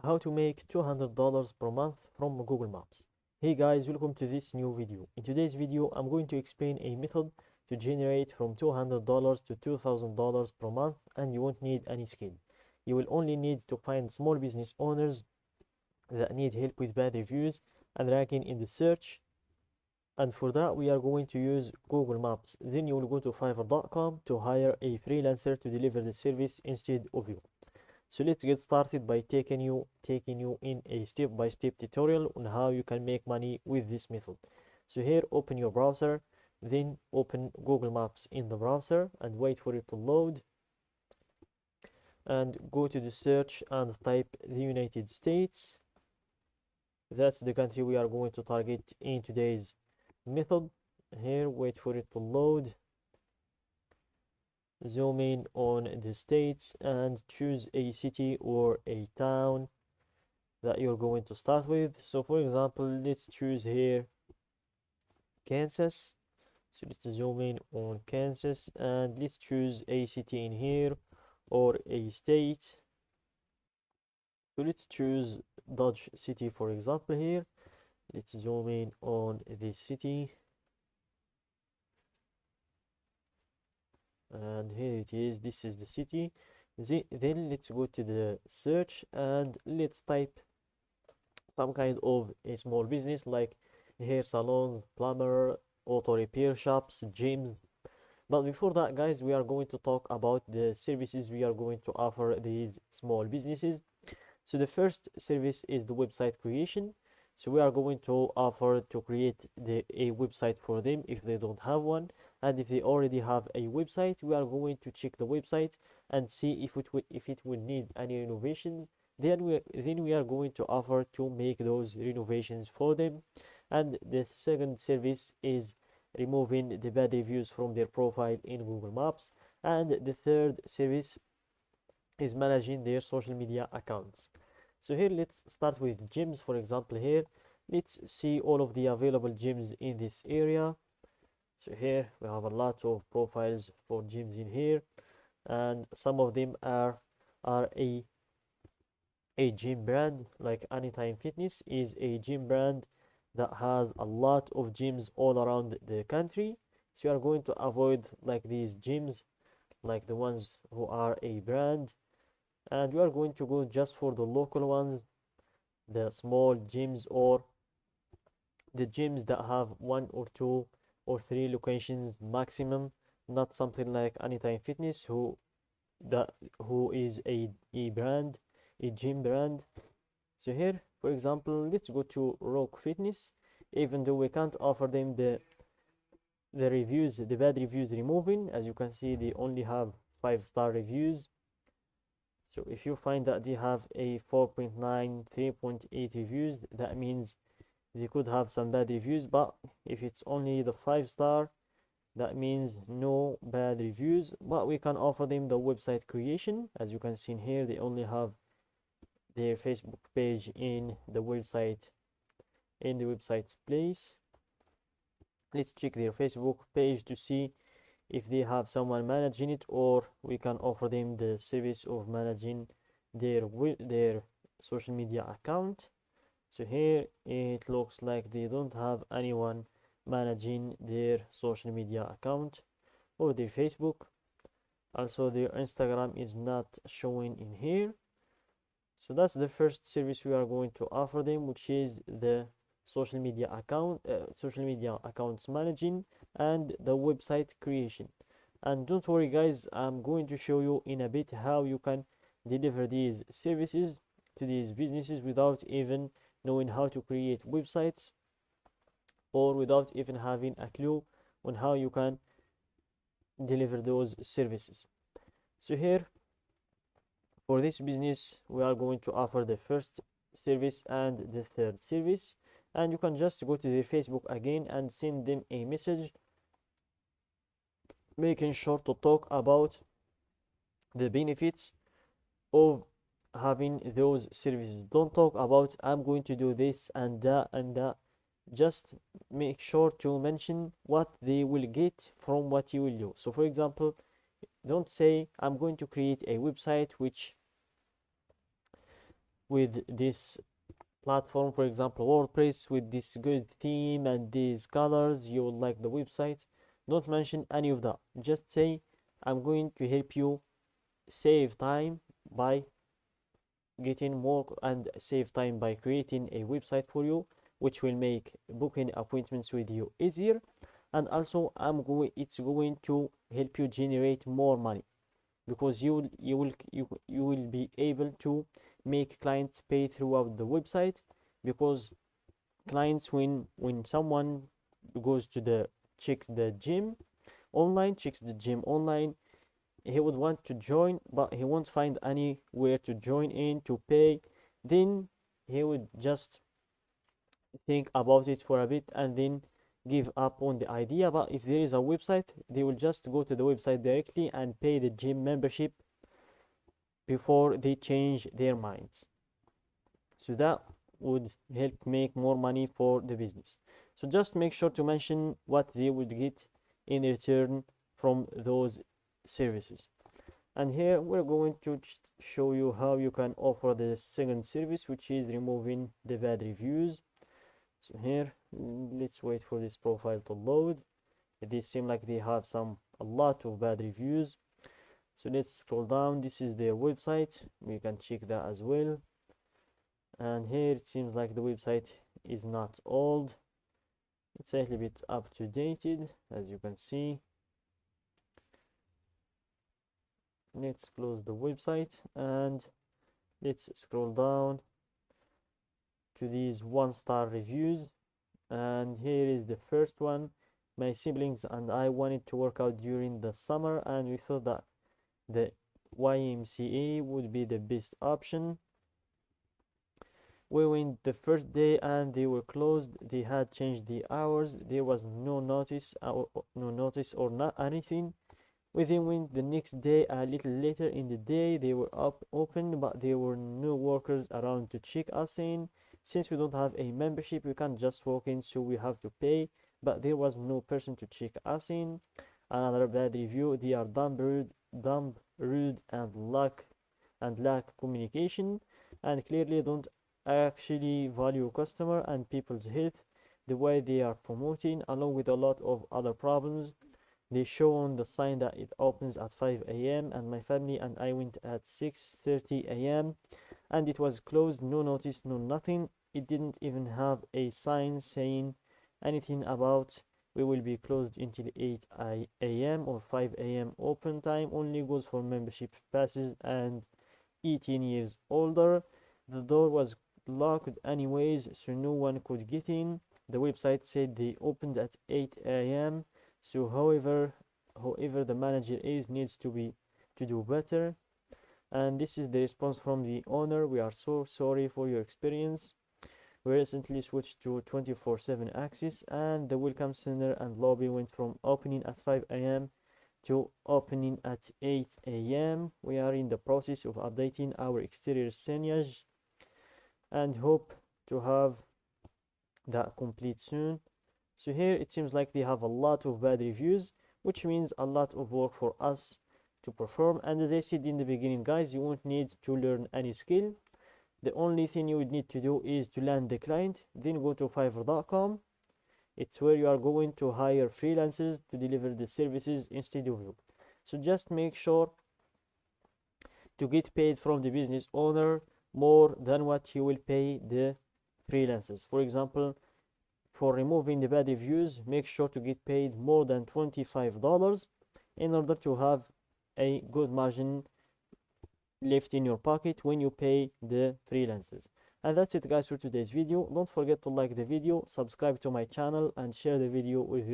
how to make $200 per month from Google Maps. Hey guys, welcome to this new video. In today's video, I'm going to explain a method to generate from $200 to $2,000 per month, and you won't need any skill. You will only need to find small business owners that need help with bad reviews and ranking in the search. And for that, we are going to use Google Maps. Then you will go to Fiverr.com to hire a freelancer to deliver the service instead of you. So let's get started by taking you in a step-by-step tutorial on how you can make money with this method. So here, open your browser, then open Google Maps in the browser and wait for it to load, and go to the search and type the United States. That's the country we are going to target in today's method. Here, wait for it to load, zoom in on the states and choose a city or a town that you're going to start with. So for example, let's choose here Kansas. So let's zoom in on Kansas and let's choose a city in here or a state. So let's choose Dodge City, for example. Here, let's zoom in on this city, and here it is. This is the city. Then let's go to the search and let's type some kind of a small business like hair salons, plumber, auto repair shops, gyms. But before that, guys, we are going to talk about the services we are going to offer these small businesses. So the first service is the website creation. So we are going to offer to create a website for them if they don't have one, and if they already have a website, we are going to check the website and see if it would need any renovations. Then we are going to offer to make those renovations for them. And the second service is removing the bad reviews from their profile in Google Maps. And the third service is managing their social media accounts. So here, let's start with gyms. For example, here, let's see all of the available gyms in this area. So here we have a lot of profiles for gyms in here, and some of them are a gym brand. Like Anytime Fitness is a gym brand that has a lot of gyms all around the country. So you are going to avoid like these gyms, like the ones who are a brand, and you are going to go just for the local ones, the small gyms, or the gyms that have one or two or three locations maximum, not something like Anytime Fitness who is a brand, a gym brand. So here, for example, let's go to Rock Fitness. Even though we can't offer them the reviews, the bad reviews removing, as you can see, they only have 5-star reviews. So if you find that they have a 4.9, 3.8 reviews, that means they could have some bad reviews. But if it's only the 5-star, that means no bad reviews. But we can offer them the website creation. As you can see in here, they only have their Facebook page in the website's place. Let's check their Facebook page to see if they have someone managing it, or we can offer them the service of managing their social media account. So here it looks like they don't have anyone managing their social media account or their Facebook. Also, their Instagram is not showing in here. So that's the first service we are going to offer them, which is the social media accounts managing and the website creation. And don't worry, guys, I'm going to show you in a bit how you can deliver these services to these businesses without even knowing how to create websites, or without even having a clue on how you can deliver those services. So here, for this business, we are going to offer the first service and the third service, and you can just go to their Facebook again and send them a message, making sure to talk about the benefits of having those services. Don't talk about I'm going to do this and that and that. Just make sure to mention what they will get from what you will do. So for example, don't say I'm going to create a website which with this platform, for example WordPress, with this good theme and these colors, you will like the website. Don't mention any of that. Just say, I'm going to help you save time by getting more and save time by creating a website for you, which will make booking appointments with you easier. And also it's going to help you generate more money, because you will be able to make clients pay throughout the website. Because clients, when someone goes to the checks the gym online, he would want to join, but he won't find anywhere to join in to pay. Then he would just think about it for a bit and then give up on the idea. But if there is a website, they will just go to the website directly and pay the gym membership before they change their minds. So that would help make more money for the business. So just make sure to mention what they would get in return from those services. And here we're going to show you how you can offer the second service, which is removing the bad reviews. So here, let's wait for this profile to load. They seem like they have a lot of bad reviews. So let's scroll down. This is their website. We can check that as well. And here it seems like the website is not old. It's a little bit up to dated, as you can see. Let's close the website and let's scroll down to these 1-star reviews. And here is the first one. My siblings and I wanted to work out during the summer, and we thought that the YMCA would be the best option. We went the first day and they were closed. They had changed the hours. There was no notice or not anything. We then went the next day. A little later in the day, they were open, but there were no workers around to check us in. Since we don't have a membership, we can't just walk in, so we have to pay, but there was no person to check us in. Another bad review: they are dumb, rude and lack communication, and clearly don't actually value customer and people's health the way they are promoting, along with a lot of other problems. They show on the sign that it opens at 5 a.m. and my family and I went at 6:30 a.m. and it was closed. No notice, no nothing. It didn't even have a sign saying anything about we will be closed until 8 a.m. or 5 a.m. Open time only goes for membership passes and 18 years older. The door was locked anyways, so no one could get in. The website said they opened at 8 a.m. So whoever the manager is needs to do better. And this is the response from the owner: we are so sorry for your experience. We recently switched to 24/7 access, and the welcome center and lobby went from opening at 5 a.m. to opening at 8 a.m. We are in the process of updating our exterior signage and hope to have that complete soon. So here it seems like they have a lot of bad reviews, which means a lot of work for us to perform. And as I said in the beginning, guys, you won't need to learn any skill. The only thing you would need to do is to land the client, then go to fiverr.com. It's where you are going to hire freelancers to deliver the services instead of you. So just make sure to get paid from the business owner more than what you will pay the freelancers. For example, for removing the bad reviews, make sure to get paid more than $25 in order to have a good margin left in your pocket when you pay the freelancers. And that's it, guys, for today's video. Don't forget to like the video, subscribe to my channel, and share the video with